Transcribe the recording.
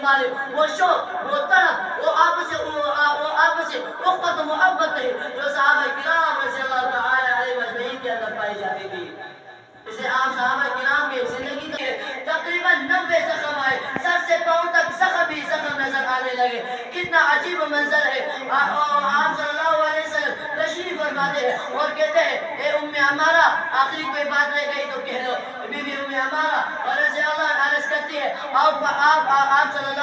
مالے وہ شوق، وہ طلب، وہ آپس سے اخوت و محبت نہیں جو صحابہ کرام رضی اللہ تعالی علیہ مجمعین کے اندر پائی جاتی تھی۔ اسے عام صحابہ کرام کی زندگی کے تقریباً 90 زخم آئے، سر سے پاؤں تک زخم ہی زخم نظر آنے لگے۔ کتنا عجیب منظر ہے۔ آپ صلی اللہ علیہ وسلم تشریف فرماتے ہیں اور کہتے ہیں اے ام عمارہ، آخری کوئی بات رہ گئی تو کہہ لو۔ بی بی ام عمارہ رضی اللہ عنہا عرض کرتی ہے آپ صلی اللہ